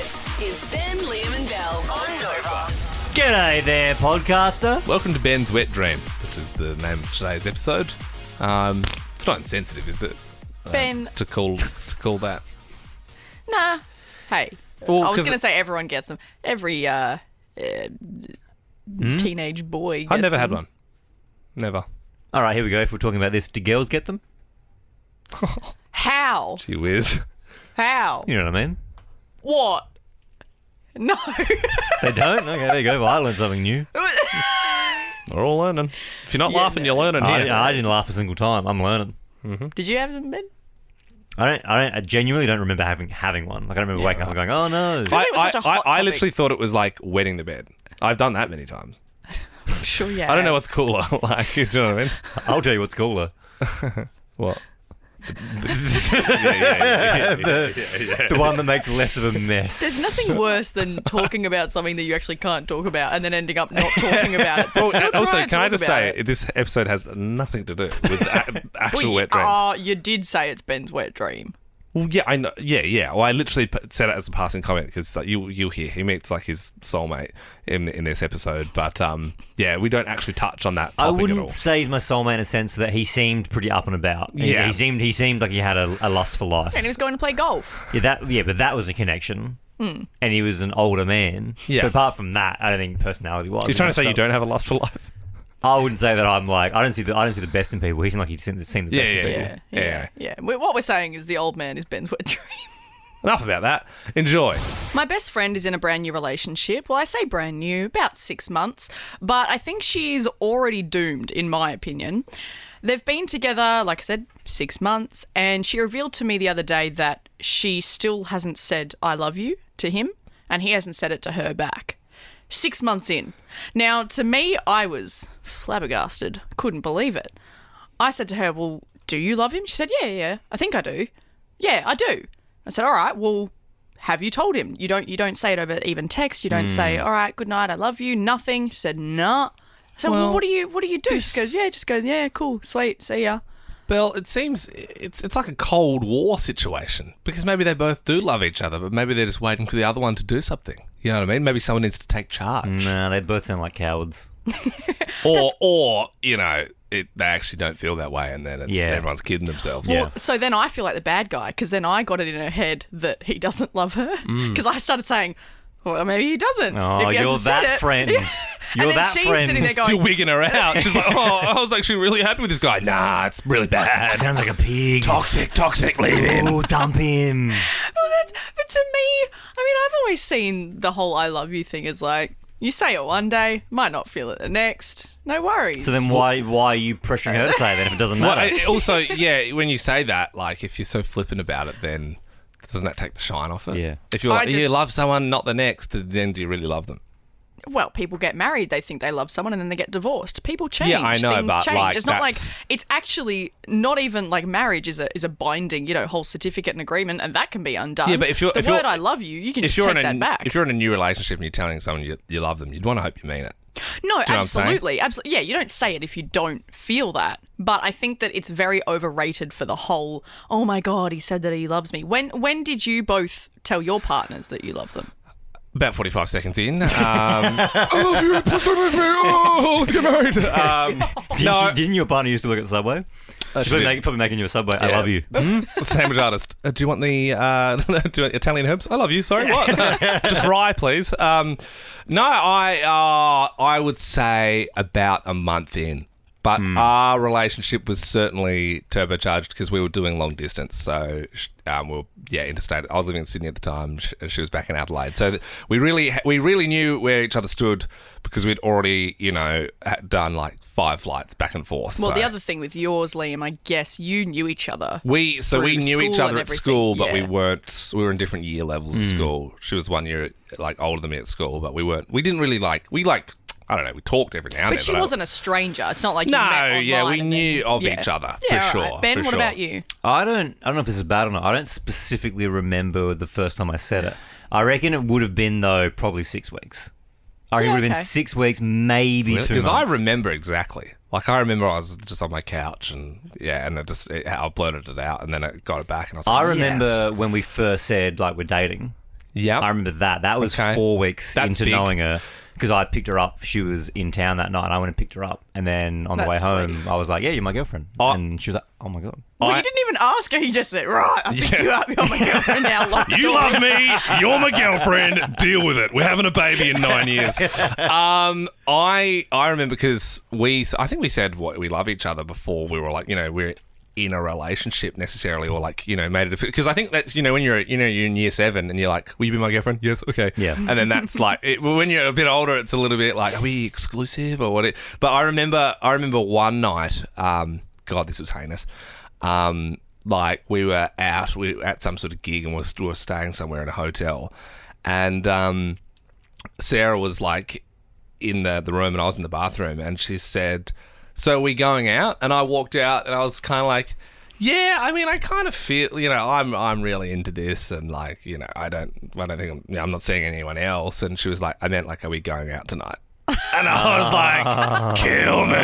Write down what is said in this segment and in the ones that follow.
This is Ben, Liam and Belle on Nova. G'day there, podcaster. Welcome to Ben's Wet Dream, which is the name of today's episode. It's not insensitive, is it? Ben. To call that. Nah. Hey. Well, I was going to say everyone gets them. Every teenage boy gets I've never had them. one. Never. All right, here we go. If we're talking about this, do girls get them? How? Gee whiz. How? You know what I mean? What? No. They don't? Okay, there you go. Well, I learned something new. We're all learning. If you're not Yeah, laughing, no. you're learning here. I didn't laugh a single time. I'm learning. Did you have them, Ben? I genuinely don't remember having one. Like, I don't remember waking up and going, oh no. it was such a hot I topic. literally thought it was like wetting the bed. I've done that many times. Sure, yeah. I don't know what's cooler. Like, you know what I mean? I'll tell you what's cooler. What? The one that makes less of a mess. There's nothing worse than talking about something that you actually can't talk about and then ending up not talking about it. But Well, still also, try and can I talk just about say, it. this episode has nothing to do with actual wet dreams. Oh, you did say it's Ben's wet dream. Well, yeah, I know. Yeah. Well, I literally said it as a passing comment because you'll hear he meets like his soulmate in this episode. But yeah, we don't actually touch on that topic I at all. wouldn't say he's my soulmate in a sense that he seemed pretty up and about. Yeah. He seemed like he had a lust for life. And he was going to play golf. Yeah, but that was a connection. And he was an older man. Yeah. But apart from that, I don't think personality-wise. You're trying to say you don't have a lust for life? I wouldn't say that I'm like I don't see the best in people. He seemed like he'd seen the best in people. Yeah. What we're saying is the old man is Ben's wet dream. Enough about that. Enjoy. My best friend is in a brand new relationship. Well, I say brand new, about 6 months, but I think she's already doomed, in my opinion. They've been together, like I said, 6 months, and she revealed to me the other day that she still hasn't said I love you to him, and he hasn't said it to her back. 6 months in. Now, to me, I was flabbergasted. Couldn't believe it. I said to her, well, do you love him? She said, yeah, I think I do. Yeah, I do. I said, all right, well, have you told him? You don't say it over even text. You don't say, all right, good night, I love you, nothing. She said, nah. I said, well, what do you do? She goes, yeah, cool, sweet, see ya. Belle, it seems it's like a Cold War situation because maybe they both do love each other, but maybe they're just waiting for the other one to do something. You know what I mean? Maybe someone needs to take charge. Nah, they both sound like cowards. Or you know, they actually don't feel that way, and then everyone's kidding themselves. Well, so then I feel like the bad guy because then I got it in her head that he doesn't love her because I started saying, well, maybe he doesn't. Oh, if he you're hasn't said that it. friend. Yeah. You're and then that she's friend. sitting there going, You're wigging her out. She's like, oh, I was actually really happy with this guy. Nah, it's really bad. Sounds like a pig. Toxic, leave him. Oh, dump him. but to me, I mean, I've always seen the whole I love you thing as like, you say it one day, might not feel it the next. No worries. So then why are you pressuring her to say that if it doesn't matter? Well, also, yeah, when you say that, like, if you're so flippant about it, then doesn't that take the shine off it? Yeah. If you're like, you love someone, not the next, then do you really love them? Well, people get married, they think they love someone, and then they get divorced. People change. Yeah, I know, Things but, change. like, it's not like that's- it's actually not even like marriage is a binding, whole certificate and agreement, and that can be undone. Yeah, but if you're the word "I love you," you can just take that back. If you're in a new relationship and you're telling someone you love them, you'd want to hope you mean it. No, what I'm saying? absolutely. Yeah, you don't say it if you don't feel that. But I think that it's very overrated for the whole, oh my God, he said that he loves me. When did you both tell your partners that you love them? About 45 seconds in. I love you, please don't leave me. Oh, let's get married. Didn't your partner used to work at the Subway? She's probably making you a Subway. I love you. Sandwich artist. Do you want the do you want Italian herbs? I love you. Sorry, what? Just rye, please. No, I would say about a month in. But our relationship was certainly turbocharged because we were doing long distance. So we were interstate. I was living in Sydney at the time. She was back in Adelaide. So we really knew where each other stood because we'd already had done like 5 flights back and forth. Well, so. the other thing with yours, Liam, I guess you knew each other. We knew each other at school, but we yeah. weren't. We were in different year levels of school. She was 1 year like older than me at school, but we weren't. We didn't really like. We like. I don't know. We talked every now and then. But she wasn't a stranger. It's not like you met online. No, we and knew then, of each other Yeah, for all sure. right. Ben, for what sure. about you? I don't know if this is bad or not. I don't specifically remember the first time I said it. I reckon it would have been, though, probably 6 weeks. I reckon it would have been 6 weeks, maybe 2 months. Because I remember exactly. Like, I remember I was just on my couch and I blurted it out and then I got it back and I was like, I remember when we first said, like, we're dating. Yeah. I remember that. That was Okay. 4 weeks That's into big. knowing her. Because I picked her up. She was in town that night. And I went and picked her up. And then on the way That's home, sweet. I was like, yeah, you're my girlfriend. Oh. And she was like, oh, my God. Well, I- you didn't even ask her. He just said, right, I picked Yeah. you up. You're my girlfriend now. Lock the You door. love me. You're my girlfriend. Deal with it. We're having a baby in 9 years. I remember because I think we said what we love each other before we were like, we're in a relationship necessarily, or like, made it, because I think that's, when you're in year 7 and you're like, will you be my girlfriend? Yes. Okay. Yeah. And then that's like, when you're a bit older, it's a little bit like, are we exclusive or what? But I remember one night, God, this was heinous. Like we were at some sort of gig and we were staying somewhere in a hotel, and Sarah was like in the room and I was in the bathroom, and she said, so are we going out? And I walked out and I was kind of like, yeah, I mean, I kind of feel, I'm really into this, and like, I don't think I'm not seeing anyone else. And she was like, I meant like, are we going out tonight? And I was like, kill me.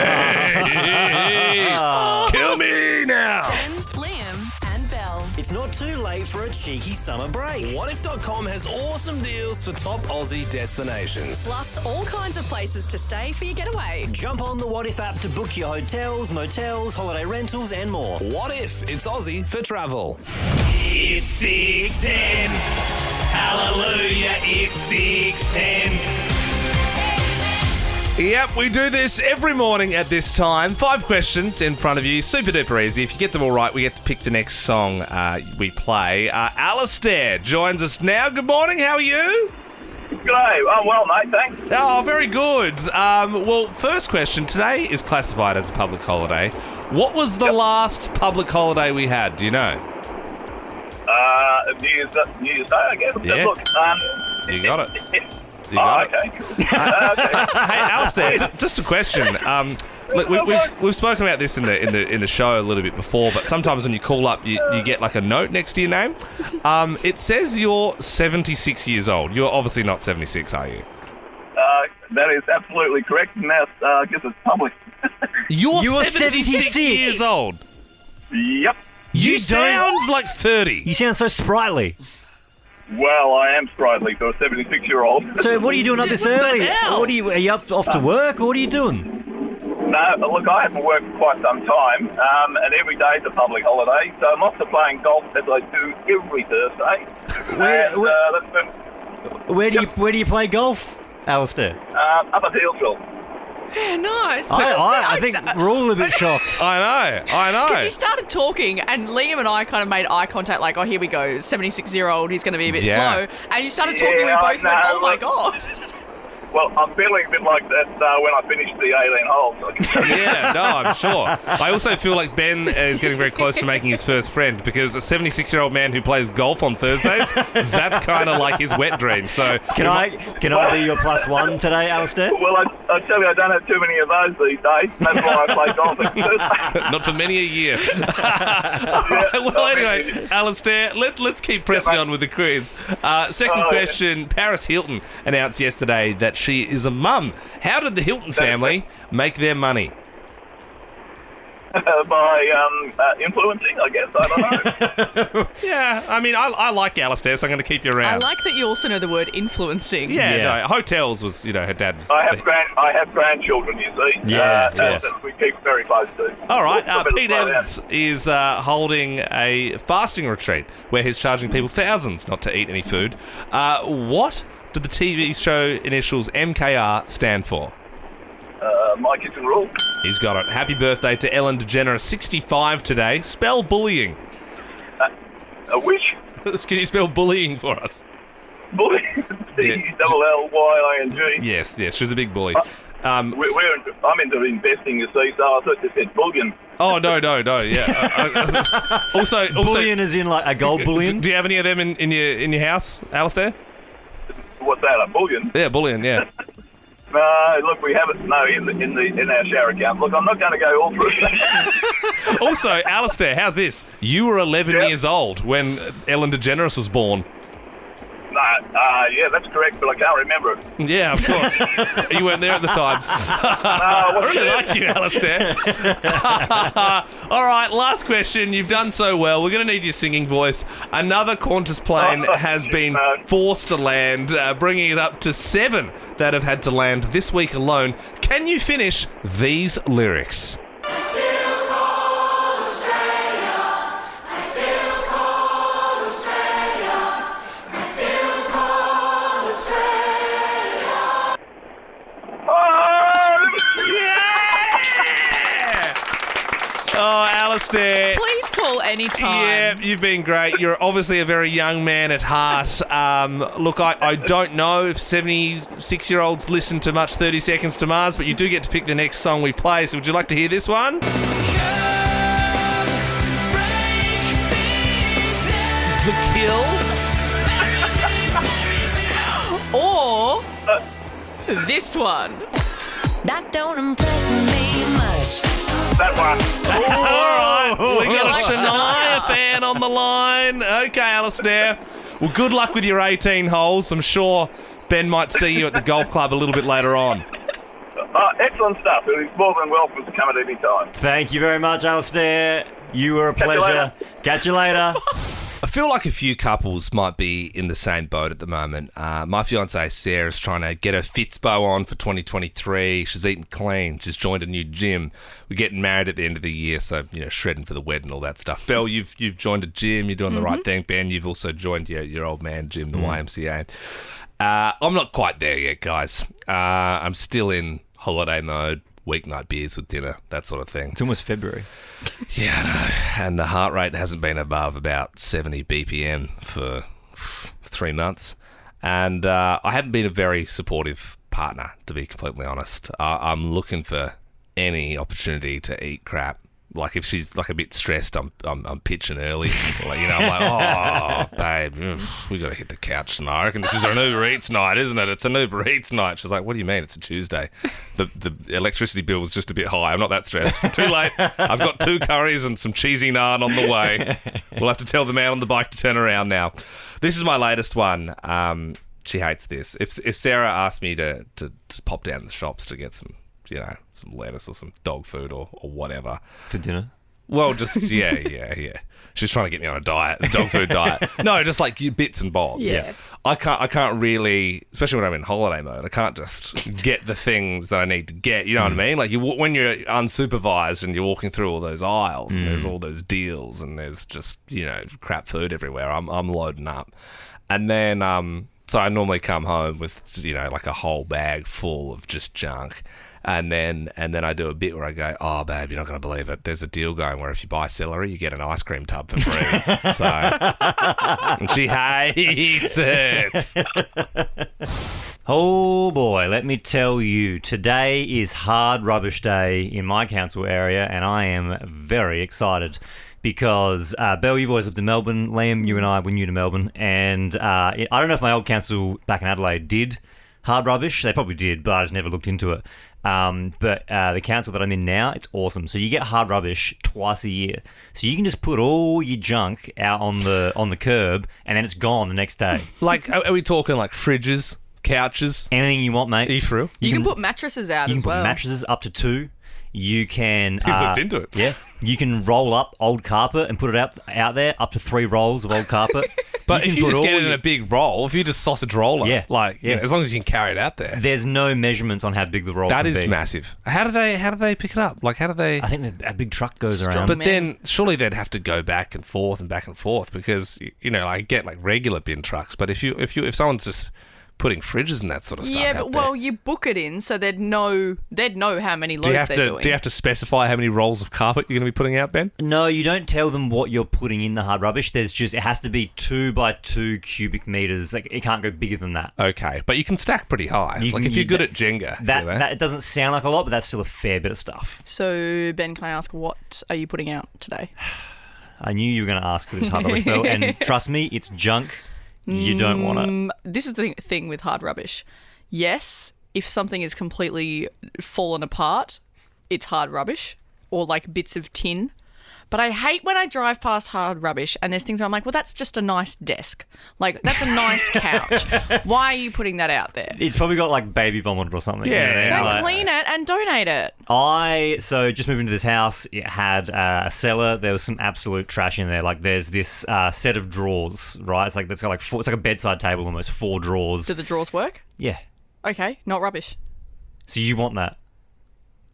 Kill me now. Ben, Liam, and Belle. It's not too late for a cheeky summer break. Whatif.com has awesome deals for top Aussie destinations. Plus, all kinds of places to stay for your getaway. Jump on the What If app to book your hotels, motels, holiday rentals and more. What if it's Aussie for travel? It's 6:10. Hallelujah, it's 6:10. Yep, we do this every morning at this time. 5 questions in front of you, super duper easy. If you get them all right, we get to pick the next song we play. Alastair joins us now. Good morning, how are you? G'day. I'm well, mate. Thanks. Oh, very good. Well, first question. Today is classified as a public holiday. What was the last public holiday we had? Do you know? New Year's Day, I guess. Yeah. Look, You got it. You got it. okay. Okay. Hey, Alistair, just a question. Look, we've spoken about this in the show a little bit before, but sometimes when you call up, you get like a note next to your name. It says you're 76 years old. You're obviously not 76, are you? That is absolutely correct, and that's, I guess it's public. You're You are 76 76 years old. Yep. You don't- sound like 30. You sound so sprightly. Well, I am sprightly for a 76-year-old. So what are you doing up this early? hell? Are you off to work, or what are you doing? No, look, I haven't worked for quite some time, and every day is a public holiday, so I'm off to playing golf as I do every Thursday. Where do you play golf, Alistair? Up at Hillsville. Yeah, nice. I think we're all a bit shocked. I know. Because you started talking, and Liam and I kind of made eye contact, like, oh, here we go, 76-year-old, he's going to be a bit Yeah. slow. And you started talking, Yeah, we both I went, know, oh my look. God. Well, I'm feeling a bit like that when I finished the 18 holes. I can tell you. Yeah, no, I'm sure. I also feel like Ben is getting very close to making his first friend, because a 76-year-old man who plays golf on Thursdays, that's kind of like his wet dream. So Can I be your +1 today, Alistair? Well, I tell you, I don't have too many of those these days. That's why I play golf at Thursday. not for many a year. Well, anyway, Alastair, let's keep pressing on with the quiz. Second question, Paris Hilton announced yesterday that she is a mum. How did the Hilton family make their money? By influencing, I guess. I don't know. Yeah, I mean, I like Alastair, so I'm going to keep you I around. like that you also know the word influencing. Yeah, Yeah. no, hotels was, her dad was... I have grandchildren, you see. Yeah, yes. That we keep very close to. All right, A bit of Pete fun, Evans is holding a fasting retreat where he's charging people thousands not to eat any food. What did the TV show initials MKR stand for? My kitchen rule. He's got it. Happy birthday to Ellen DeGeneres, 65 today. Spell bullying. A wish. Can you spell bullying for us? Bully. Belllying. Yes, she's a big bully. I'm into investing, you see, so I thought you said bullion. Oh, no, yeah. Also, Bullion is in like a gold bullion. do you have any of them in your house, Alistair? What's that, a bullion? Yeah, bullion, yeah. No, look, we have it. No, in our shower account. Look, I'm not going to go all through that. Also, Alistair, how's this? You were 11 Yeah. years old when Ellen DeGeneres was born. No, Yeah, that's correct, but I can't remember it. Yeah, of course. You weren't there at the time. I really like you, Alistair. All right, last question. You've done so well. We're going to need your singing voice. Another Qantas plane has been forced to land, bringing it up to 7 that have had to land this week alone. Can you finish these lyrics? Oh, Alistair. Please call anytime. Yeah, you've been great. You're obviously a very young man at heart. Look, I don't know if 76-year-olds listen to much 30 Seconds to Mars, but you do get to pick the next song we play. So would you like to hear this one? The Kill? Or this one. That don't impress me much. That one. All right, we got a Shania fan on the line. Okay, Alastair. Well, good luck with your 18 holes. I'm sure Ben might see you at the golf club a little bit later on. Excellent stuff. It is more than welcome to come at any time. Thank you very much, Alistair. You were a pleasure. Catch you later. I feel like a few couples might be in the same boat at the moment. My fiancée Sarah's trying to get her Fitspo on for 2023. She's eating clean. She's joined a new gym. We're getting married at the end of the year, so shredding for the wedding, all that stuff. Belle, you've joined a gym. You're doing the right thing. Ben, you've also joined your old man gym, the YMCA. I'm not quite there yet, guys. I'm still in holiday mode. Weeknight beers with dinner, that sort of thing. It's almost February. Yeah, I know. And the heart rate hasn't been above about 70 BPM for 3 months. And I haven't been a very supportive partner, to be completely honest. I'm looking for any opportunity to eat crap. Like, if she's like a bit stressed, I'm pitching early. I'm like, oh, babe, we got to hit the couch tonight. I reckon this is an Uber Eats night, isn't it? It's an Uber Eats night. She's like, what do you mean? It's a Tuesday. The electricity bill was just a bit high. I'm not that stressed. Too late. I've got 2 curries and some cheesy naan on the way. We'll have to tell the man on the bike to turn around now. This is my latest one. She hates this. If Sarah asked me to pop down to the shops to get some lettuce or some dog food or whatever. For dinner? Well, just, yeah. She's trying to get me on a dog food diet. No, just like bits and bobs. Yeah. I can't really, especially when I'm in holiday mode, I can't just get the things that I need to get, you know what I mean? Like, when you're unsupervised and you're walking through all those aisles and there's all those deals and there's just, crap food everywhere, I'm loading up. And then, so I normally come home with, like a whole bag full of just junk. And then I do a bit where I go, oh, babe, you're not going to believe it. There's a deal going where if you buy celery, you get an ice cream tub for free. And she hates it. Oh, boy, let me tell you, today is Hard Rubbish Day in my council area, and I am very excited. Because, Belle, you've always lived in Melbourne. Liam, you and I were new to Melbourne. And I don't know if my old council back in Adelaide did hard rubbish. They probably did, but I just never looked into it. But the council that I'm in now, it's awesome. So you get hard rubbish twice a year. So you can just put all your junk out on the curb, and then it's gone the next day. Like, are we talking like fridges, couches? Anything you want, mate. Are you for real? You can put mattresses out as well. You can put mattresses up to 2. You can... He's looked into it. Yeah. You can roll up old carpet and put it out there, up to 3 rolls of old carpet. But if you just get it in a big roll, if you just sausage roll it, as long as you can carry it out there. There's no measurements on how big the roll that can be. That is massive. How do they pick it up? Like, how do they... I think a big truck goes around. But then surely they'd have to go back and forth because, I get like regular bin trucks, but if someone's just putting fridges and that sort of stuff out there. You book it in so they'd know how many loads they're doing. Do you have to specify how many rolls of carpet you're going to be putting out, Ben? No, you don't tell them what you're putting in the hard rubbish. It has to be 2 by 2 cubic meters. Like, it can't go bigger than that. Okay, but you can stack pretty high. If you're good at Jenga. That doesn't sound like a lot, but that's still a fair bit of stuff. So, Ben, can I ask, what are you putting out today? I knew you were going to ask for this hard rubbish, Belle, and trust me, it's junk. You don't want it. This is the thing with hard rubbish. Yes, if something is completely fallen apart, it's hard rubbish, or like bits of tin. But I hate when I drive past hard rubbish and there's things where I'm like, well, that's just a nice desk. Like, that's a nice couch. Why are you putting that out there? It's probably got like baby vomit or something. Yeah. Then clean it and donate it. So just moved into this house. It had a cellar. There was some absolute trash in there. Like there's this set of drawers, right? It's like it's got like it's like a bedside table almost, 4 drawers. Do the drawers work? Yeah. Okay, not rubbish. So you want that?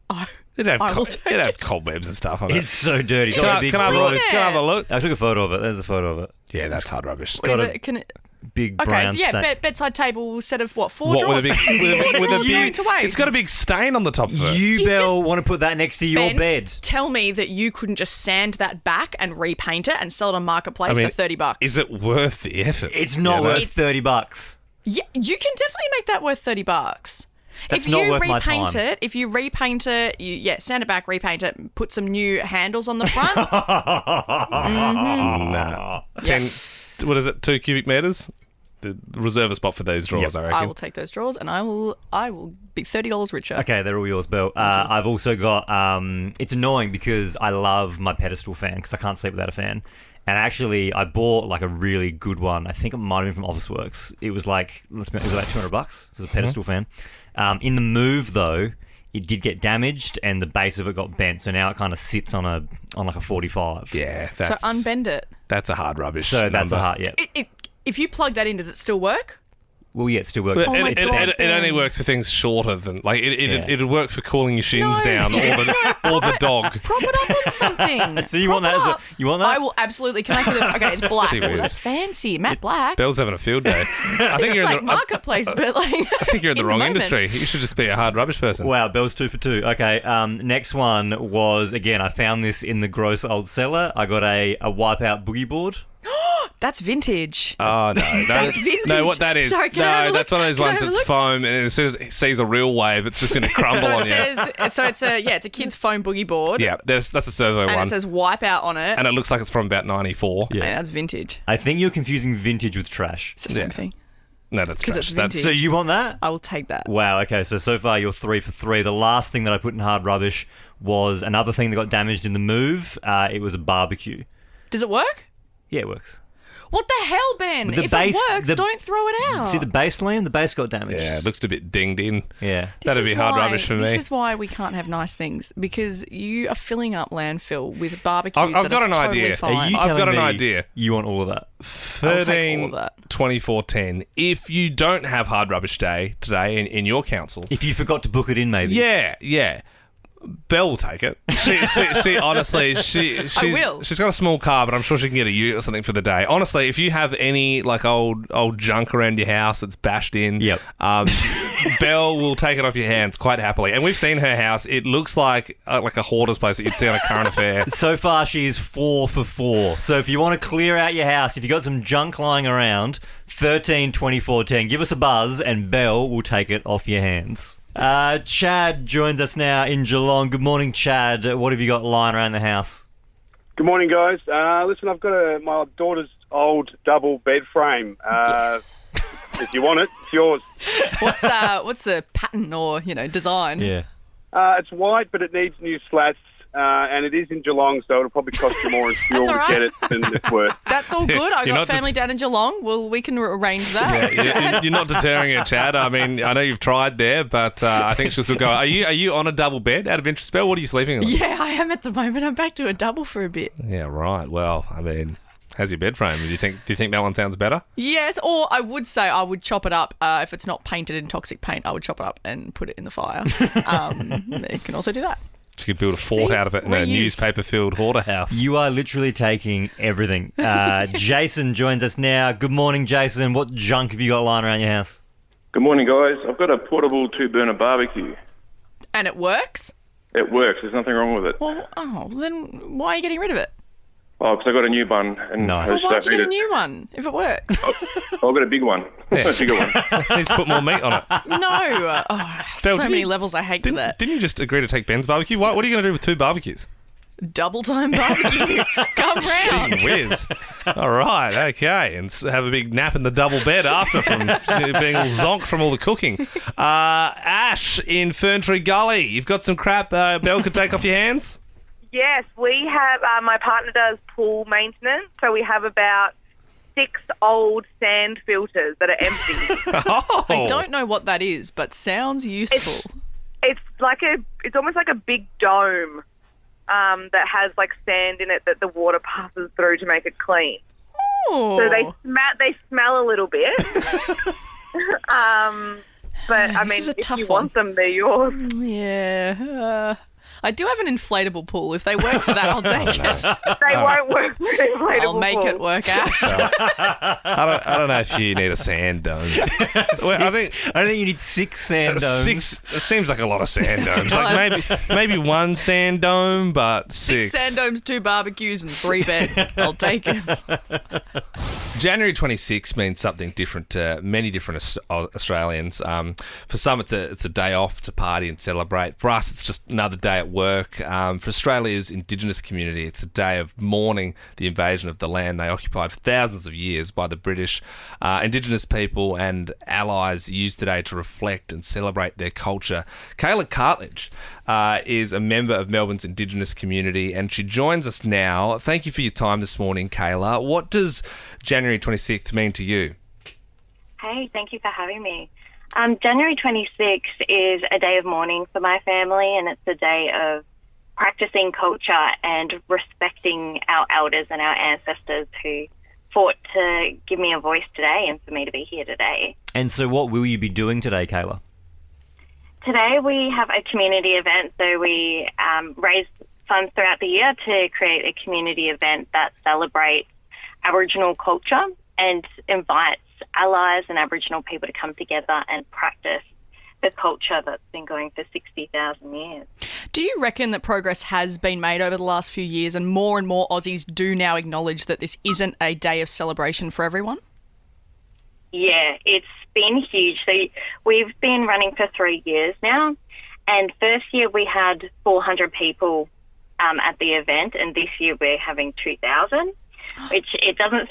Oh, It'd have, I will take it'd have it. cobwebs and stuff on it. It's so dirty. It's Can got a I big have a gross- look? Can I have a look? I took a photo of it. There's a photo of it. Yeah, that's hard rubbish. What is got a- it? Can it? Big Okay, brown so yeah, stain. bedside table set of what? 4 What drawers. with a big, with a big? to waste. It's got a big stain on the top of it. You, You Belle, just- want to put that next to your Ben, bed? Tell me that you couldn't just sand that back and repaint it and sell it on Marketplace for $30. Is it worth the effort? It's not You know? worth $30. Yeah, you can definitely make that worth $30. That's if not you worth my repaint time. if you repaint it, sand it back, repaint it, put some new handles on the front. Nah. 10, what is it, 2 cubic metres? Reserve a spot for those drawers, I reckon. I will take those drawers and I will be $30 richer. Okay, they're all yours, Belle. I've also got... it's annoying because I love my pedestal fan because I can't sleep without a fan. And actually, I bought like a really good one. I think it might have been from Officeworks. It was like, $200. It was a pedestal fan. In the move, though, it did get damaged and the base of it got bent. So now it kind of sits on like a 45. Yeah, So that's... unbend it. That's a hard rubbish. So that's a number. heart, yeah. If you plug that in, does it still work? Well, yeah, it still works. But my God, it only Ben. works for things shorter than... Like, it'd work for cooling your shins No, down or the dog. Prop it up on something. So you want that? You want that? I will absolutely. Can I see the? Okay, it's black. Gee Oh, whiz. that's fancy. Matte black. Belle's having a field day. I think It's you're like in the... Marketplace, but like. I think you're in the wrong moment. industry. You should just be a hard rubbish person. Wow, Belle's 2 for 2. Okay, next one was, again, I found this in the gross old cellar. I got a wipeout boogie board. That's vintage. Oh, no. That's vintage. No, what that is... Sorry, can I have a no, look? that's one of those Can I ones have a that's look? foam, and as soon as it sees a real wave, it's just going to crumble So on it you. says. So it's a kid's foam boogie board. Yeah, that's a servo And one. it says wipeout on it. And it looks like it's from about 94. Yeah. And that's vintage. I think you're confusing vintage with trash. It's the same Yeah. thing. No, that's 'Cause trash. it's That's vintage. So you want that? I will take that. Wow, okay, so far you're 3 for 3. The last thing that I put in hard rubbish was another thing that got damaged in the move. It was a barbecue. Does it work? Yeah, it works. What the hell, Ben? But the If base- it works, the- don't throw it out. See the base, Liam? The base got damaged. Yeah, it looks a bit dinged in. Yeah. This That'd is be hard why- rubbish for me. This is why we can't have nice things, because you are filling up landfill with barbecues I've that got are an totally idea. fine. Are you I've telling got an me idea. You want all of that? I'll take 13, all of that. 24, 10. If you don't have hard rubbish day today in your council, If you forgot to book it in, maybe. yeah. Belle will take it. She honestly, she's will. She's got a small car, but I'm sure she can get a ute or something for the day. Honestly, if you have any like old junk around your house that's bashed in, Yep. Belle will take it off your hands quite happily. And we've seen her house; it looks like a hoarder's place that you'd see on a current affair. So far, she is 4 for 4. So if you want to clear out your house, if you got some junk lying around, 13, 24, 10, give us a buzz and Belle will take it off your hands. Chad joins us now in Geelong. Good morning, Chad. What have you got lying around the house? Good morning, guys. Listen, I've got my daughter's old double bed frame. Yes. If you want it, it's yours. What's the pattern or design? Yeah. It's white, but it needs new slats, and it is in Geelong, so it'll probably cost you more in fuel That's all to right. get it than it's worth. That's all good. I You're got not family down in Geelong. Well, we can arrange that. Yeah, you're not deterring her, Chad. I mean, I know you've tried there, but I think she'll still go. Are you on a double bed out of interest, Belle? What are you sleeping on? Yeah, I am at the moment. I'm back to a double for a bit. Yeah, right. Well, I mean, how's your bed frame? Do you think that one sounds better? Yes, or I would say I would chop it up. If it's not painted in toxic paint, I would chop it up and put it in the fire. You can also do that. She could build a fort out of it in a reuse. newspaper-filled hoarder house. You are literally taking everything. Jason joins us now. Good morning, Jason. What junk have you got lying around your house? Good morning, guys. I've got a portable 2-burner barbecue. And it works? It works. There's nothing wrong with it. Well, then why are you getting rid of it? Oh, because I got a new one. And Nice. I Well, just why don't you don't get a need it. new one if it works? I've got a big one. Yeah. A bigger one. Needs to put more meat on it. No. So didn't many you- levels I hate to that. Didn't you just agree to take Ben's barbecue? What are you going to do with 2 barbecues? Double time barbecue. Come round. Gee whiz. All right, okay. And have a big nap in the double bed after from being all zonked from all the cooking. Ash in Ferntree Gully. You've got some crap Belle could take off your hands? Yes, we have, my partner does pool maintenance, so we have about 6 old sand filters that are empty. I don't know what that is, but sounds useful. It's almost like a big dome that has like sand in it that the water passes through to make it clean. Oh. So they smell a little bit. But I mean, if you want them, they're yours. Yeah. I do have an inflatable pool. If they work for that, I'll take it. They won't work for an inflatable I'll make pool. it work, Ash. I don't know if you need a sand dome. I think you need 6 sand domes. 6. It seems like a lot of sand domes. Like maybe 1 sand dome, but 6. 6 sand domes, 2 barbecues, and 3 beds. I'll take it. January 26 means something different to many different Australians. For some, it's a day off to party and celebrate. For us, it's just another day at work. For Australia's indigenous community, it's a day of mourning the invasion of the land they occupied for thousands of years by the British. Indigenous people and allies use today to reflect and celebrate their culture. Kayla Cartledge is a member of Melbourne's indigenous community, and she joins us now. Thank you for your time this morning, Kayla. What does January 26th mean to you? Hey, thank you for having me. January 26th is a day of mourning for my family, and it's a day of practicing culture and respecting our elders and our ancestors who fought to give me a voice today and for me to be here today. And so what will you be doing today, Kayla? Today we have a community event, so we raise funds throughout the year to create a community event that celebrates Aboriginal culture and invites allies and Aboriginal people to come together and practice the culture that's been going for 60,000 years. Do you reckon that progress has been made over the last few years and more Aussies do now acknowledge that this isn't a day of celebration for everyone? Yeah, it's been huge. So we've been running for 3 years now, and first year we had 400 people at the event, and this year we're having 2,000. Which it doesn't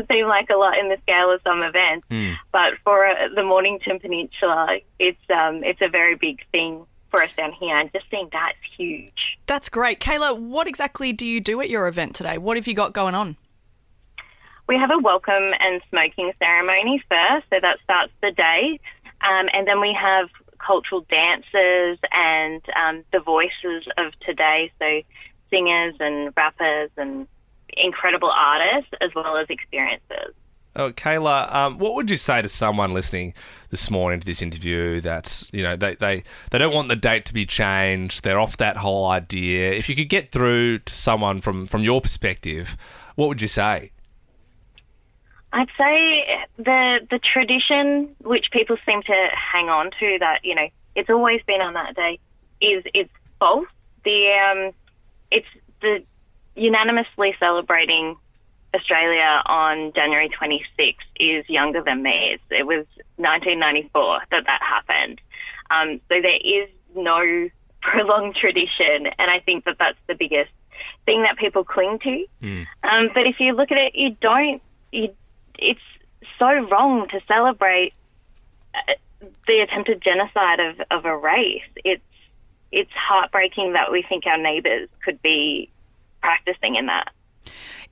seem like a lot in the scale of some events, but for the Mornington Peninsula, it's a very big thing for us down here, and just seeing that's huge. That's great. Kayla, what exactly do you do at your event today? What have you got going on? We have a welcome and smoking ceremony first, so that starts the day, and then we have cultural dances and the voices of today, so singers and rappers and incredible artists as well as experiences. Oh, Kayla, what would you say to someone listening this morning to this interview that's, they don't want the date to be changed, they're off that whole idea? If you could get through to someone from your perspective, what would you say? I'd say the tradition which people seem to hang on to, that, it's always been on that day, it's false. It's the unanimously celebrating Australia on January 26th is younger than me. It was 1994 that happened. So there is no prolonged tradition, and I think that that's the biggest thing that people cling to. But if you look at it, it's so wrong to celebrate the attempted genocide of a race. It's heartbreaking that we think our neighbours could be practicing in that.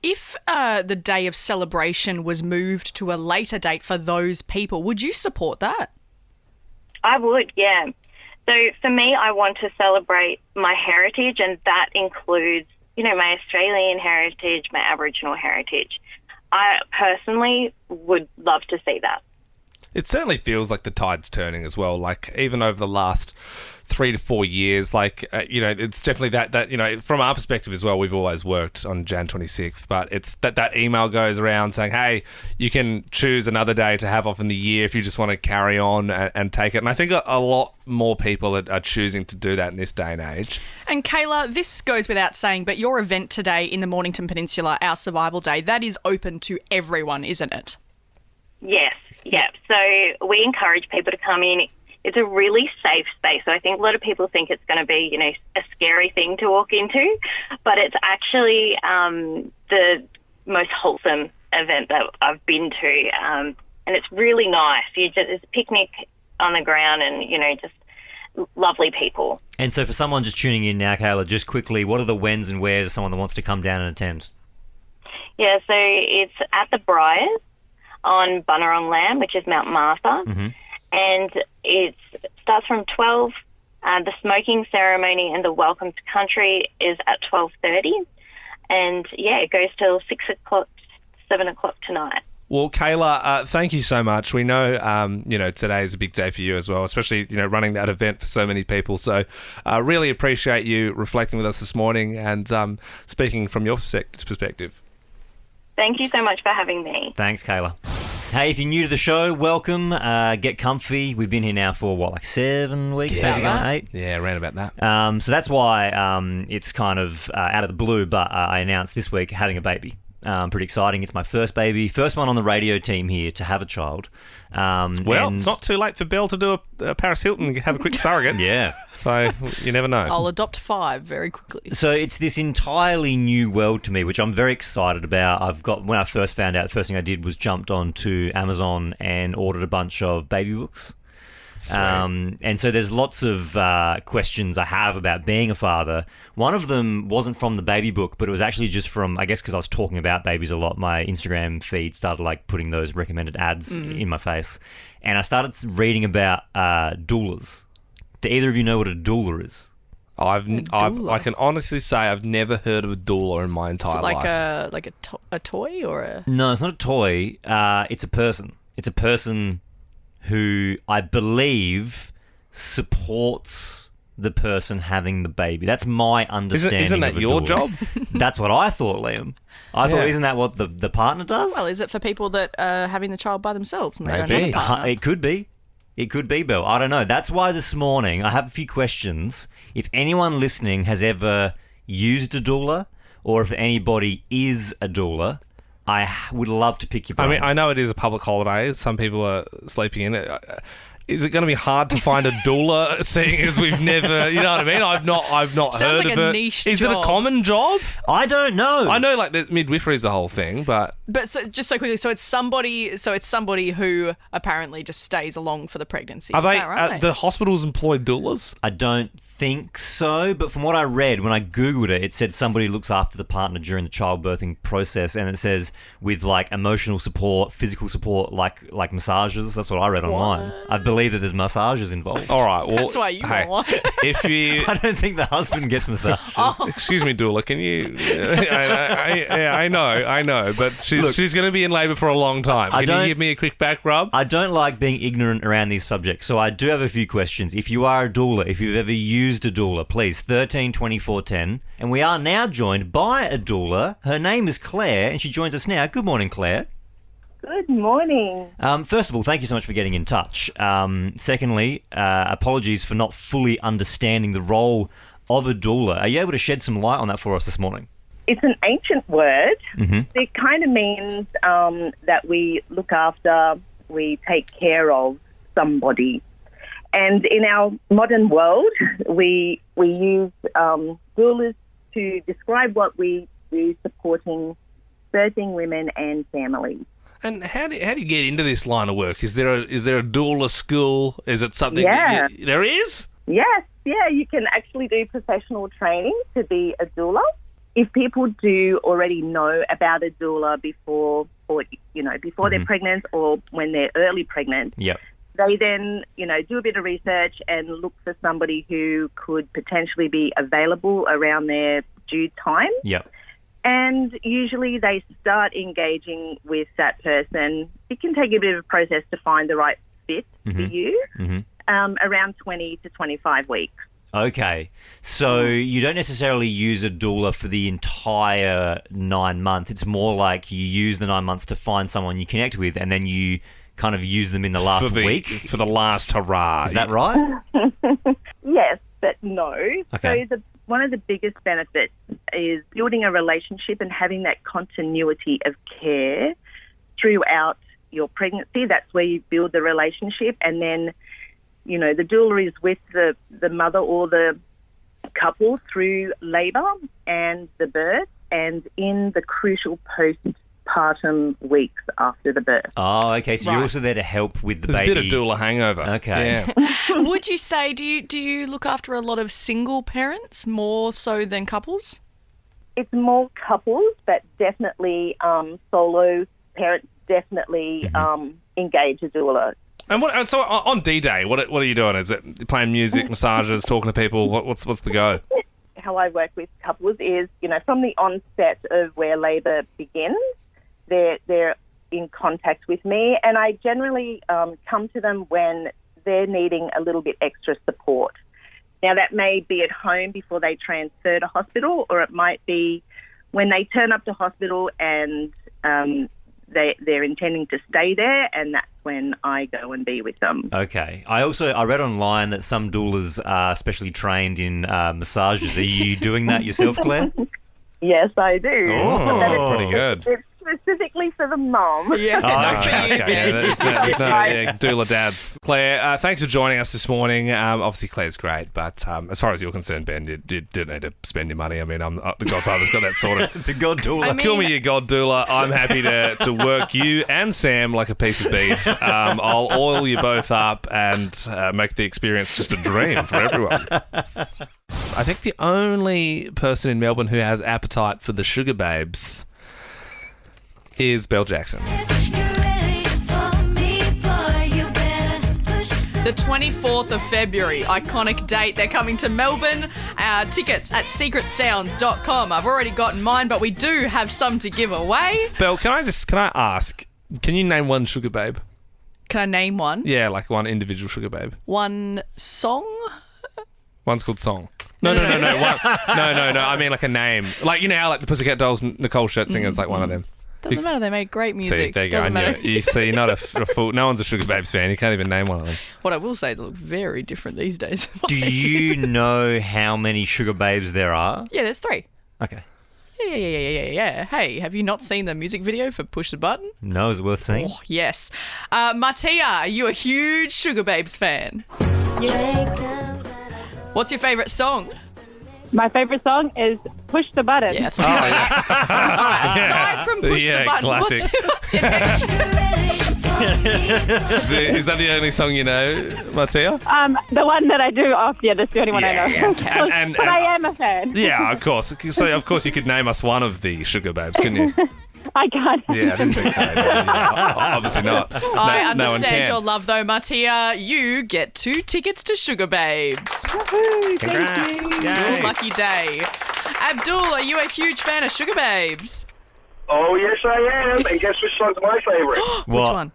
If the day of celebration was moved to a later date for those people, would you support that? I would, yeah. So for me, I want to celebrate my heritage, and that includes, my Australian heritage, my Aboriginal heritage. I personally would love to see that. It certainly feels like the tide's turning as well. Like, even over the last 3 to 4 years, it's definitely that from our perspective as well, we've always worked on Jan 26th, but it's that email goes around saying, hey, you can choose another day to have off in the year if you just want to carry on and take it. And I think a lot more people are choosing to do that in this day and age. And Kayla, this goes without saying, but your event today in the Mornington Peninsula, our Survival Day, that is open to everyone, isn't it? Yes, yeah. So we encourage people to come in. It's a really safe space. So I think a lot of people think it's going to be, a scary thing to walk into, but it's actually the most wholesome event that I've been to, and it's really nice. It's a picnic on the ground, and just lovely people. And so for someone just tuning in now, Kayla, just quickly, what are the whens and wheres of someone that wants to come down and attend? Yeah, so it's at the Briars on Bunurong Land, which is Mount Martha, and it starts from 12. The smoking ceremony and the welcome to country is at 12:30, and it goes till 6 o'clock, 7 o'clock tonight. Well, Kayla, thank you so much. We know, today is a big day for you as well, especially, running that event for so many people. So really appreciate you reflecting with us this morning and speaking from your perspective. Thank you so much for having me. Thanks, Kayla. Hey, if you're new to the show, welcome. Get comfy. We've been here now for, 7 weeks, maybe going 8? Yeah, around about that. So that's why it's kind of out of the blue, but I announced this week having a baby. Pretty exciting. It's my first baby, first one on the radio team here to have a child. It's not too late for Belle to do a Paris Hilton and have a quick surrogate. Yeah. So you never know. I'll adopt 5 very quickly. So it's this entirely new world to me, which I'm very excited about. When I first found out, the first thing I did was jumped onto Amazon and ordered a bunch of baby books. And so there's lots of questions I have about being a father. One of them wasn't from the baby book, but it was actually just from, I guess because I was talking about babies a lot, my Instagram feed started putting those recommended ads in my face. And I started reading about doulas. Do either of you know what a doula is? I can honestly say I've never heard of a doula in my entire life. Like a toy or a... No, it's not a toy. It's a person. It's a person who I believe supports the person having the baby. That's my understanding. Isn't that of a your doula. job? That's what I thought, Liam. I thought, isn't that what the partner does? Well, is it for people that are having the child by themselves and they Maybe. don't have a partner? It could be. It could be, Belle. I don't know. That's why this morning I have a few questions. If anyone listening has ever used a doula, or if anybody is a doula, I would love to pick your brain. I mean, I know it is a public holiday. Some people are sleeping in it. Is it going to be hard to find a doula, seeing as we've never, you know what I mean? I've not heard Sounds like of a it. niche Is it a job. common job? I don't know. I know, the midwifery is the whole thing, but So just so quickly, so it's somebody who apparently just stays along for the pregnancy. are Is they? that right? Do hospitals employ doulas? I don't think so, but from what I read, when I Googled it, it said somebody looks after the partner during the childbirthing process, and it says with emotional support, physical support, like massages. That's what I read online. I believe that there's massages involved. All right, well, That's why you want one. If you, I don't think the husband gets massages. excuse me, doula, can you? I know, but she's going to be in labour for a long time. Can you give me a quick back rub? I don't like being ignorant around these subjects, so I do have a few questions. If you are a doula, if you've ever used a doula, please 13 24 10. And we are now joined by a doula. Her name is Claire, and she joins us now. Good morning, Claire. Good morning. First of all, thank you so much for getting in touch. Secondly, apologies for not fully understanding the role of a doula. Are you able to shed some light on that for us this morning? It's an ancient word. Mm-hmm. It kind of means that we look after, we take care of somebody. And in our modern world, we use doulas to describe what we do supporting birthing women and families. And how do you get into this line of work? Is there a doula school? Is it something? Yeah. There is? Yes, yeah. You can actually do professional training to be a doula. If people do already know about a doula before they're pregnant or when they're early pregnant. Yep. They then, do a bit of research and look for somebody who could potentially be available around their due time. Yep. And usually they start engaging with that person. It can take a bit of a process to find the right fit for you, around 20 to 25 weeks. Okay. So you don't necessarily use a doula for the entire 9 months. It's more like you use the 9 months to find someone you connect with, and then you kind of use them in the last week? For the last hurrah. Is that right? Yes, but no. Okay. So one of the biggest benefits is building a relationship and having that continuity of care throughout your pregnancy. That's where you build the relationship. And then, the doula is with the mother or the couple through labour and the birth and in the crucial postpartum weeks after the birth. Oh, okay. So you're also there to help with the There's baby. a bit of doula hangover. Okay. Yeah. Would you say, do you look after a lot of single parents more so than couples? It's more couples, but definitely solo parents definitely engage a doula. And so on D-Day, what are you doing? Is it playing music, massages, talking to people? What's the go? How I work with couples is, from the onset of where labour begins, they're in contact with me, and I generally come to them when they're needing a little bit extra support. Now, that may be at home before they transfer to hospital, or it might be when they turn up to hospital and they're intending to stay there, and that's when I go and be with them. Okay. I read online that some doulas are specially trained in massages. Are you doing that yourself, Claire? Yes, I do. Oh, pretty good. It's specifically for the mum. Yeah, There's no doula dads. Claire, thanks for joining us this morning. Obviously, Claire's great, but as far as you're concerned, Ben, you didn't need to spend your money. I mean, the Godfather's got that sorted. The God doula. Kill me, you God doula. I'm happy to work you and Sam like a piece of beef. I'll oil you both up and make the experience just a dream for everyone. I think the only person in Melbourne who has appetite for the Sugarbabes is Belle Jackson. The 24th of February, iconic date. They're coming to Melbourne. Tickets at secretsounds.com. I've already gotten mine, but we do have some to give away. Belle, can I ask, can you name one Sugarbabe? Can I name one? Yeah, like one individual Sugarbabe. One song? One's called Song. No. No. I mean like a name. Like, how like the Pussycat Dolls, Nicole Scherzinger's like one of them. Doesn't matter. They made great music. See, there you go. I knew it. You see, you're not a fool. No one's a Sugarbabes fan. You can't even name one of them. What I will say is they look very different these days. Do you know how many Sugarbabes there are? Yeah, there's 3. Okay. Yeah. Hey, have you not seen the music video for Push the Button? No, is it worth seeing? Oh, yes. Martia, are you a huge Sugarbabes fan? What's your favourite song? My favourite song is Push the Button. Yeah, aside from Push the Button, classic. what's your next? Is that the only song you know, Martia? The one that I do off, that's the only one I know. Yeah. But I am a fan. Yeah, of course. So, of course, you could name us one of the Sugarbabes, couldn't you? I can't. Yeah, I didn't think so. Obviously not. I No one understand can. your love, though, Martia. You get 2 tickets to Sugarbabes. Congrats. Your lucky day. Abdul, are you a huge fan of Sugarbabes? Oh, yes, I am. And guess which song's my favourite? Which one?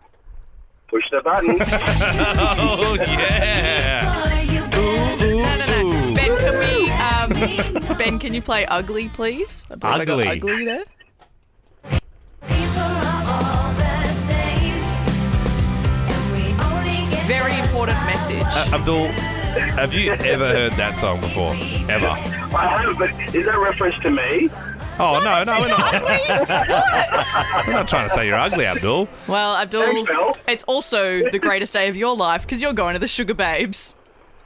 Push the Button. Oh, yeah. No. Ben, can we... Ben, can you play Ugly, please? I believe I got Ugly there. Very important message. Abdul, have you ever heard that song before? Ever? I have, but is that reference to me? Oh, no, we're not. We're not trying to say you're ugly, Abdul. Well, Abdul, Thanks, Belle. it's also the greatest day of your life because you're going to the Sugarbabes.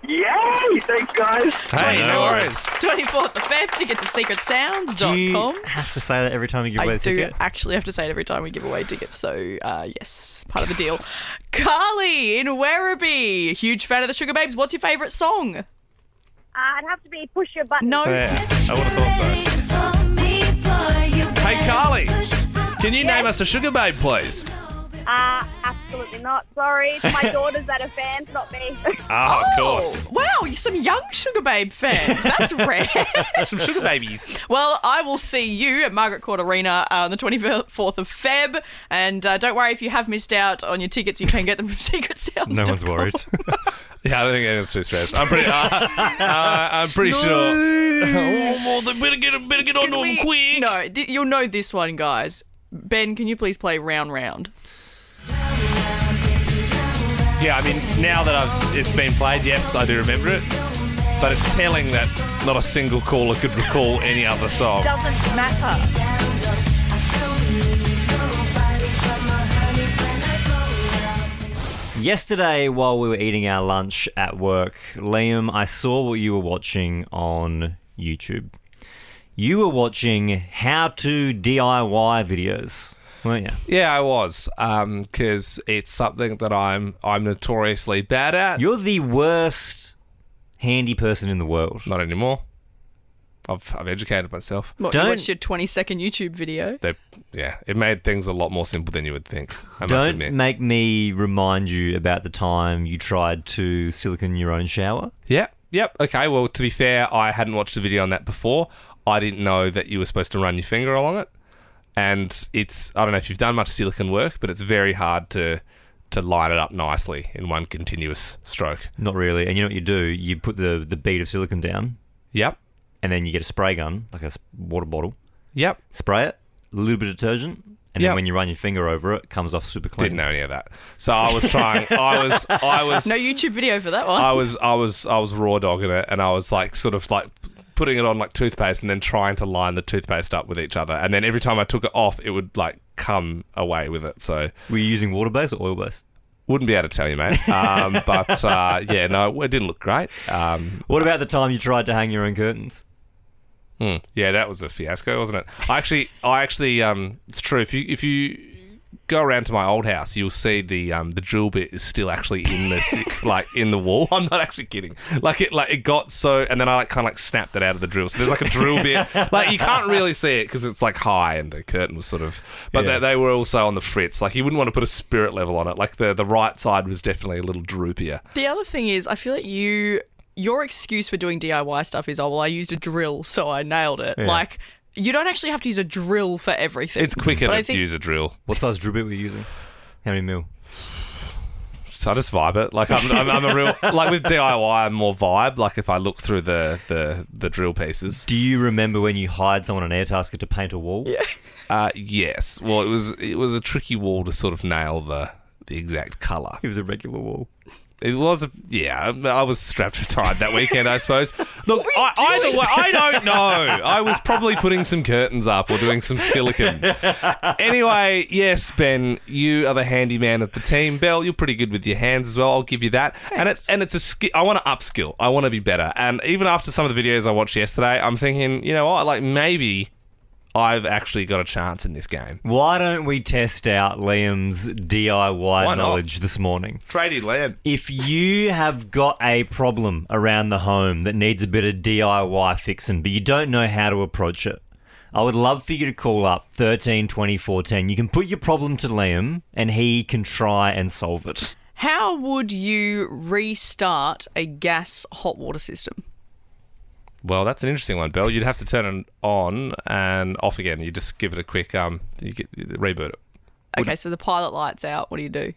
Yay! Thanks, guys. Hey, no worries. 24th of Feb, tickets at secretsounds.com. Do you have to say that every time you give away a ticket? I do actually have to say it every time we give away tickets, so yes, part of the deal. Carly in Werribee, huge fan of the Sugarbabes. What's your favourite song? It'd have to be Push Your Button. No. Yeah, I would have thought so. Hey, Carly, can you name us a Sugarbabe, please? Absolutely not. Sorry. It's my daughters that are fans, not me. Oh, of course. Wow, you're some young Sugarbabe fans. That's rare. Some sugar babies. Well, I will see you at Margaret Court Arena on the 24th of Feb. And don't worry, if you have missed out on your tickets, you can get them from Secret Sounds. No one's worried. Yeah, I don't think anyone's too stressed. I'm pretty sure. Oh, they better get on them quick. No, you'll know this one, guys. Ben, can you please play Round Round? Yeah, I mean, now that it's been played, yes, I do remember it. But it's telling that not a single caller could recall any other song. Doesn't matter. Yesterday, while we were eating our lunch at work, Liam, I saw what you were watching on YouTube. You were watching how to DIY videos. weren't you? Yeah, I was, because it's something that I'm notoriously bad at. You're the worst handy person in the world. Not anymore. I've educated myself. What, you watched your 20-second YouTube video? It made things a lot more simple than you would think, I must admit. Don't make me remind you about the time you tried to silicone your own shower. Yep. Okay, well, to be fair, I hadn't watched a video on that before. I didn't know that you were supposed to run your finger along it. And I don't know if you've done much silicone work, but it's very hard to line it up nicely in one continuous stroke. Not really. And you know what you do? You put the bead of silicone down. Yep. And then you get a spray gun, like a water bottle. Yep. Spray it, a little bit of detergent, and then when you run your finger over it, it comes off super clean. Didn't know any of that. So I was trying. I was. No YouTube video for that one. I was raw dogging it, and I was like, sort of like putting it on like toothpaste, and then trying to line the toothpaste up with each other. And then every time I took it off, it would like come away with it. So were you using water based or oil based? Wouldn't be able to tell you, mate. No, it didn't look great. What about the time you tried to hang your own curtains? Yeah, that was a fiasco, wasn't it? I actually, it's true. If you go around to my old house, you'll see the drill bit is still actually in this, like in the wall. I'm not actually kidding. It got so, and then I kind of snapped it out of the drill. So there's like a drill bit. Like you can't really see it because it's like high, and the curtain was sort of. But they were also on the fritz. Like you wouldn't want to put a spirit level on it. Like the right side was definitely a little droopier. The other thing is, I feel like your excuse for doing DIY stuff is, I used a drill, so I nailed it. Yeah. Like, you don't actually have to use a drill for everything. It's quicker to use a drill. What size drill bit were you using? How many mil? So I just vibe it. Like I'm a real, like with DIY, I'm more vibe. Like if I look through the drill pieces. Do you remember when you hired someone on Airtasker to paint a wall? Yeah. Yes. Well, it was a tricky wall to sort of nail the exact colour. It was a regular wall. It was, I was strapped for time that weekend, I suppose. Look, either way, I don't know. I was probably putting some curtains up or doing some silicone. Anyway, yes, Ben, you are the handyman of the team. Belle, you're pretty good with your hands as well. I'll give you that. Thanks. And it's a skill. I want to upskill. I want to be better. And even after some of the videos I watched yesterday, I'm thinking, you know what, like maybe I've actually got a chance in this game. Why don't we test out Liam's DIY knowledge this morning? Tradie Liam. If you have got a problem around the home that needs a bit of DIY fixing, but you don't know how to approach it, I would love for you to call up 13 20 410. You can put your problem to Liam and he can try and solve it. How would you restart a gas hot water system? Well, that's an interesting one, Belle. You'd have to turn it on and off again. You just give it a quick reboot it. Okay, so the pilot light's out. What do you do?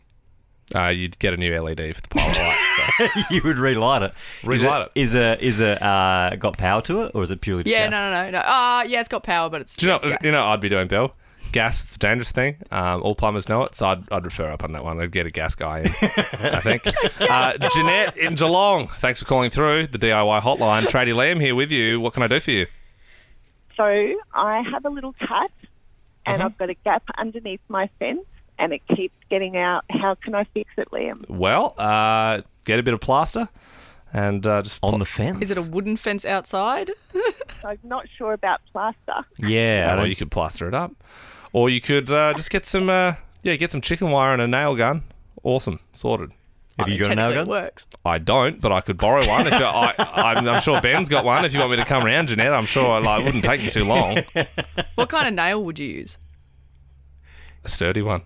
You'd get a new LED for the pilot light. So. You would relight it. Relight it. Is it got power to it, or is it purely just gas? No. Yeah, it's got power, but it's Do you know gas. what I'd be doing, Belle? Gas, it's a dangerous thing. All plumbers know it, so I'd refer up on that one. I'd get a gas guy in, I think. Jeanette in Geelong, thanks for calling through the DIY hotline. Tradie Liam here with you. What can I do for you? So I have a little cat, and I've got a gap underneath my fence, and it keeps getting out. How can I fix it, Liam? Well, get a bit of plaster and just... On the fence? Is it a wooden fence outside? I'm not sure about plaster. Yeah. Well, you could plaster it up. Or you could just get some chicken wire and a nail gun. Awesome. Sorted. Have you got a nail gun? It works. I don't, but I could borrow one. I'm sure Ben's got one. If you want me to come around, Jeanette, I'm sure it wouldn't take me too long. What kind of nail would you use? A sturdy one.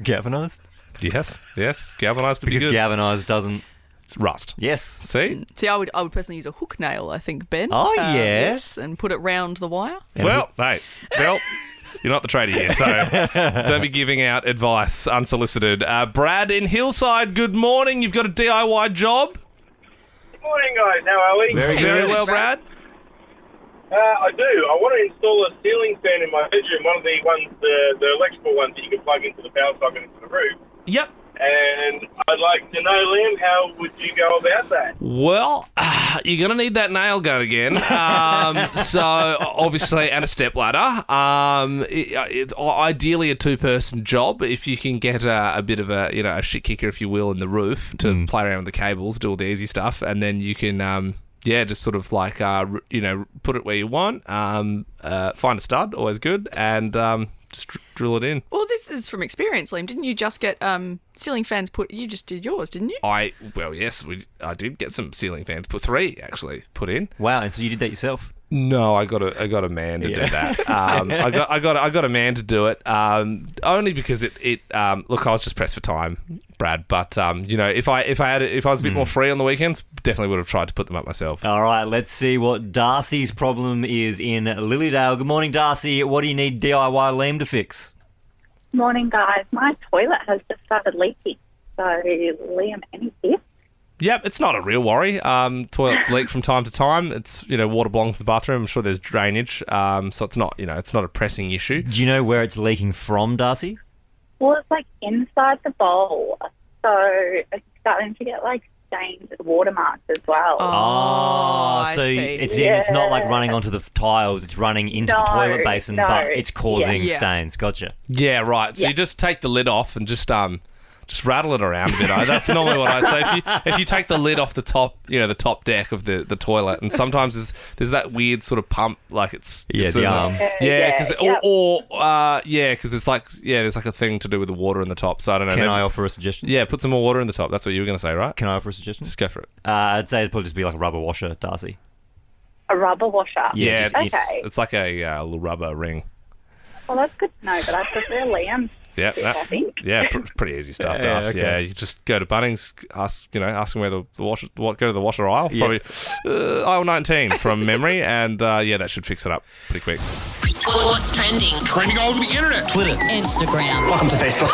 Galvanised? Yes. Galvanised would be Because good. galvanised doesn't... Rust. Yes. See, I would personally use a hook nail, I think, Ben. Oh, yeah. Yes, and put it round the wire. Well, hey, Belle, you're not the tradie here, so don't be giving out advice unsolicited. Brad in Hillside, good morning. You've got a DIY job? Good morning, guys. How are we? Very well, Brad. I do. I want to install a ceiling fan in my bedroom, one of the ones, the electrical ones that you can plug into the power socket into the roof. Yep. And I'd like to know, Liam, how would you go about that? Well, you're going to need that nail gun again. So, obviously, and a stepladder. It's ideally a two-person job. If you can get a bit of a shit kicker, if you will, in the roof to play around with the cables, do all the easy stuff, and then you can... just sort of like, put it where you want. Find a stud, always good, and just Just drill it in. Well, this is from experience, Liam. Didn't you just get ceiling fans put? You just did yours, didn't you? Yes, I did get some ceiling fans. Put 3 actually put in. Wow, and so you did that yourself? No, I got a man to do that. I got a man to do it. Only because it look, I was just pressed for time, Brad. But if I was a bit more free on the weekends, definitely would have tried to put them up myself. All right, let's see what Darcy's problem is in Lilydale. Good morning, Darcy. What do you need DIY Liam to fix? Morning, guys. My toilet has just started leaking. So, Liam, any tips? Yep, it's not a real worry. Toilets leak from time to time. It's water belongs to the bathroom. I'm sure there's drainage, so it's not it's not a pressing issue. Do you know where it's leaking from, Darcy? Well, it's like inside the bowl, so it's starting to get like stains and watermarks as well. So it's not like running onto the tiles. It's running into the toilet basin, but it's causing stains. Gotcha. Yeah, right. So you just take the lid off and just rattle it around a bit. That's normally what I say. If you take the lid off the top, the top deck of the toilet, and sometimes there's that weird sort of pump, like it's the arm. Because there's like a thing to do with the water in the top. So I don't know. Can I offer a suggestion? Yeah, put some more water in the top. That's what you were going to say, right? Can I offer a suggestion? Just go for it. I'd say it'd probably just be like a rubber washer, Darcy. A rubber washer? Yeah, okay. It's like a little rubber ring. Well, that's good to know, but I prefer Liam's. Yeah, I think. Pretty easy stuff, Darth. okay. Yeah, you just go to Bunnings, ask them where the washer, go to the washer aisle, probably aisle 19 from memory, and that should fix it up pretty quick. What's trending? Trending all over the internet. Twitter. Instagram. Welcome to Facebook.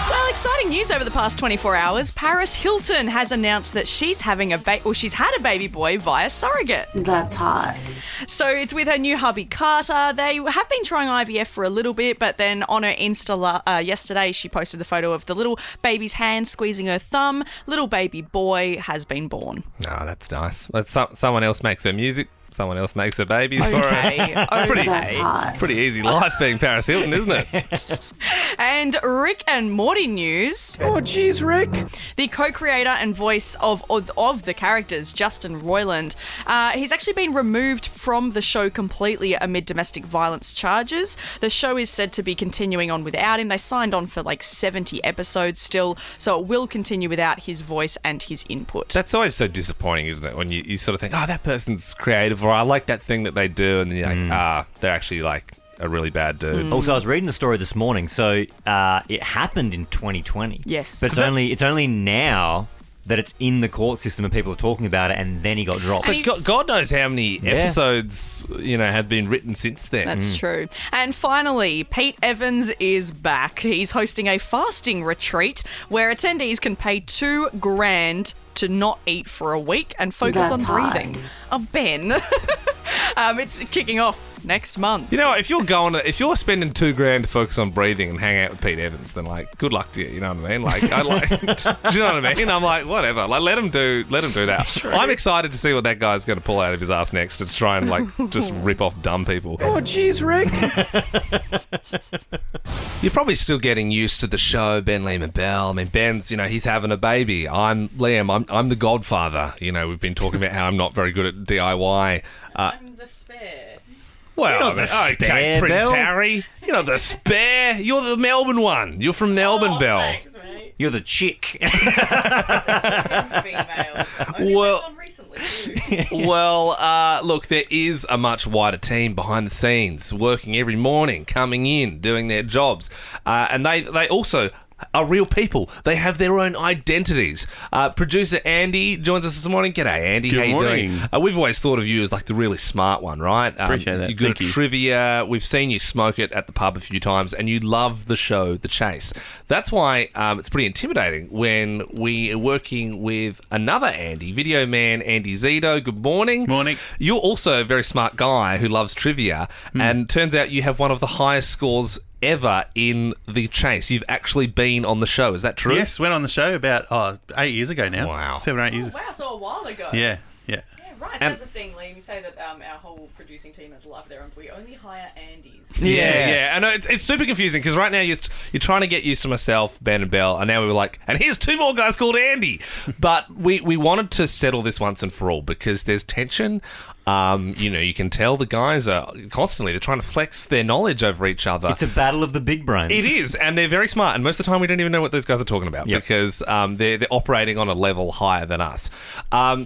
Well, exciting news over the past 24 hours. Paris Hilton has announced that she's having she's had a baby boy via surrogate. That's hot. So it's with her new hubby Carter. They have been trying IVF for a little bit, but then on her Insta yesterday, she posted the photo of the little baby's hand squeezing her thumb. Little baby boy has been born. Oh, that's nice. Someone else makes her music. Someone else makes the babies for Okay. That's hot. Pretty easy life being Paris Hilton, isn't it? And Rick and Morty news. Oh, geez, Rick. The co-creator and voice of the characters, Justin Roiland, he's actually been removed from the show completely amid domestic violence charges. The show is said to be continuing on without him. They signed on for like 70 episodes still, so it will continue without his voice and his input. That's always so disappointing, isn't it? When you sort of think, oh, that person's creative, or I like that thing that they do, and then you're like, they're actually like a really bad dude. Also, I was reading the story this morning. So it happened in 2020. Yes. But it's only now that it's in the court system and people are talking about it, and then he got dropped. So God knows how many episodes have been written since then. That's true. And finally, Pete Evans is back. He's hosting a fasting retreat where attendees can pay $2,000 to not eat for a week and focus on breathing. Oh, Ben. It's kicking off next month. You know, if you're spending $2,000 to focus on breathing and hang out with Pete Evans, then like, good luck to you. You know what I mean? Like, do you know what I mean? I'm like, whatever. Like, let him do that. True. I'm excited to see what that guy's going to pull out of his ass next to try and like just rip off dumb people. Oh, geez, Rick. You're probably still getting used to the show, Ben, Liam, and Belle. I mean, Ben's, he's having a baby. I'm Liam. I'm the godfather. We've been talking about how I'm not very good at DIY. I'm the spare. Well, You're not the spare, Prince Belle. Harry. You're not the spare. You're the Melbourne one. You're from Melbourne, Belle. Thanks, mate. You're the chick. Look, there is a much wider team behind the scenes, working every morning, coming in, doing their jobs, and they also are real people. They have their own identities. Producer Andy joins us this morning. G'day, Andy. Good How you morning. doing? We've always thought of you as like the really smart one, right? Appreciate that. You're good Thank at you. trivia. We've seen you smoke it at the pub a few times, and you love the show, The Chase. That's why it's pretty intimidating when we are working with another Andy, video man Andy Zito. Good morning. Morning. You're also a very smart guy who loves trivia, and turns out you have one of the highest scores ever in The Chase. You've actually been on the show. Is that true? Yes, went on the show about 8 years ago now. Wow. 7 or 8 years. Oh, wow, so a while ago. Yeah. Yeah, right. So that's the thing, Liam. You say that our whole producing team has loved their own. We only hire Andys. Yeah. I know it's super confusing because right now you're trying to get used to myself, Ben and Belle, and now we were like, and here's 2 more guys called Andy. But we wanted to settle this once and for all because there's tension You can tell the guys are constantly, they're trying to flex their knowledge over each other. It's a battle of the big brains. It is, and they're very smart, and most of the time we don't even know what those guys are talking about because they're operating on a level higher than us.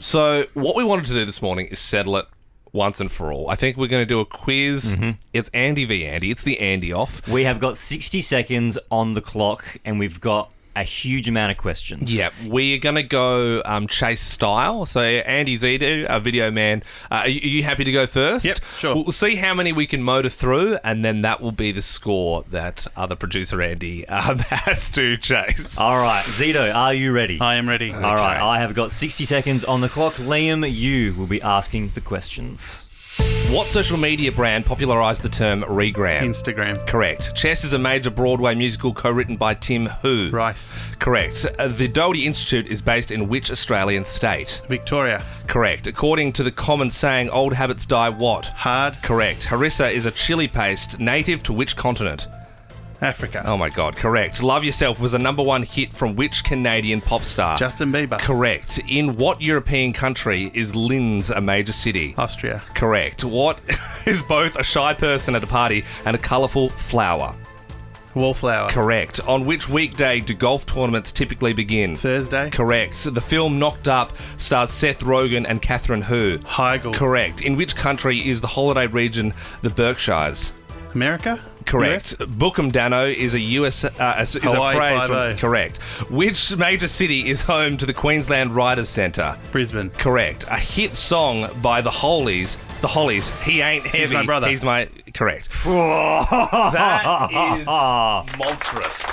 So what we wanted to do this morning is settle it once and for all. I think we're going to do a quiz. Mm-hmm. It's Andy v. Andy. It's the Andy off. We have got 60 seconds on the clock, and we've got a huge amount of questions. Yeah, we're going to go Chase style. So Andy Zito, our video man, are you happy to go first? Yep, sure. We'll see how many we can motor through, and then that will be the score that other producer Andy has to chase. All right, Zito, are you ready? I am ready. All right, I have got 60 seconds on the clock. Liam, you will be asking the questions. What social media brand popularised the term regram? Instagram. Correct. Chess is a major Broadway musical co-written by Tim who? Rice. Correct. The Doherty Institute is based in which Australian state? Victoria. Correct. According to the common saying, old habits die what? Hard. Correct. Harissa is a chili paste native to which continent? Africa. Oh my God, correct. Love Yourself was a #1 hit from which Canadian pop star? Justin Bieber. Correct. In what European country is Linz a major city? Austria. Correct. What is both a shy person at a party and a colourful flower? Wallflower. Correct. On which weekday do golf tournaments typically begin? Thursday. Correct. The film Knocked Up stars Seth Rogen and Catherine who? Heigl. Correct. In which country is the holiday region the Berkshires? America? Correct. US? Bookham Dano is a US is a Hawaii phrase from, 5-0. correct. Which major city is home to the Queensland Writers' Centre? Brisbane. Correct. A hit song by the Hollies. The Hollies. He ain't heavy. He's my brother. He's my correct. That is monstrous.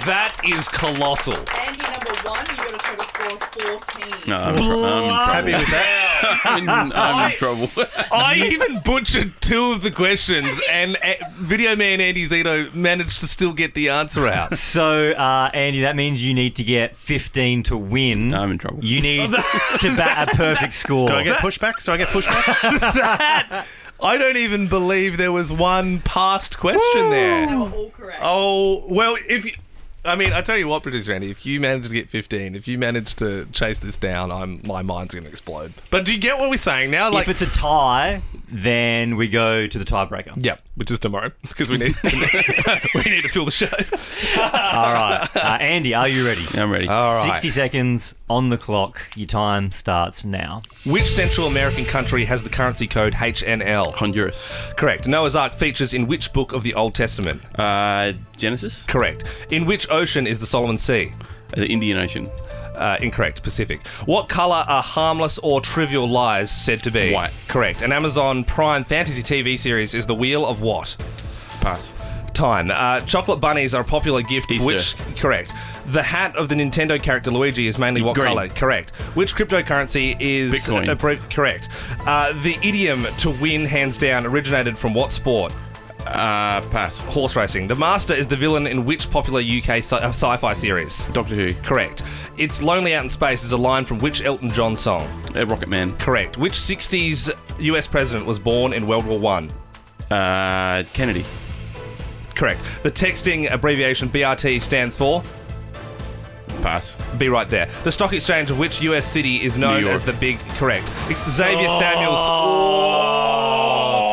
That is colossal. Andy, number 1, you got to try to score 14. No, I'm happy with that. I'm in trouble. I even butchered 2 of the questions, and video man Andy Zito managed to still get the answer out. So, Andy, that means you need to get 15 to win. I'm in trouble. You need to bat a perfect score. Do I get pushbacks? I don't even believe there was one past question there. They were all correct. Oh, well, I tell you what, producer Andy, if you manage to get 15, if you manage to chase this down, my mind's going to explode. But do you get what we're saying now? If it's a tie, then we go to the tiebreaker. Yep, which is tomorrow, because we need to fill the show. All right. Andy, are you ready? I'm ready. All right. 60 seconds on the clock. Your time starts now. Which Central American country has the currency code HNL? Honduras. Correct. Noah's Ark features in which book of the Old Testament? Genesis. Correct. In which ocean is the Solomon Sea? The Indian Ocean. Incorrect. Pacific. What colour are harmless or trivial lies said to be? White. Correct. An Amazon Prime fantasy TV series is the wheel of what? Pass. Time. Chocolate bunnies are a popular gift. Easter. Which? Correct. The hat of the Nintendo character Luigi is mainly what Green. colour? Correct. Which cryptocurrency is... Bitcoin. Correct. The idiom to win hands down originated from what sport? Pass. Horse racing. The Master is the villain in which popular UK sci-fi series? Doctor Who. Correct. It's Lonely Out in Space is a line from which Elton John song? Rocket Man. Correct. Which 60s US president was born in World War One? Kennedy. Correct. The texting abbreviation BRT stands for? Pass. Be right there. The stock exchange of which US city is known as the Big... Correct. Xavier Samuels...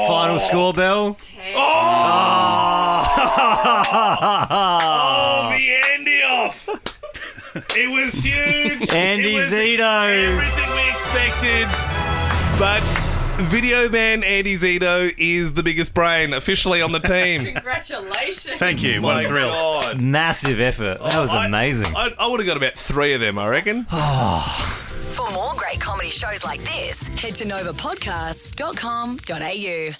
Final score, Belle? 10. Oh, the Andy off. It was huge. Andy it was Zito. Everything we expected. But video man Andy Zito is the biggest brain officially on the team. Congratulations. Thank you. What a thrill. God. Massive effort. That was amazing. I would have got about 3 of them, I reckon. For more great comedy shows like this, head to novapodcasts.com.au.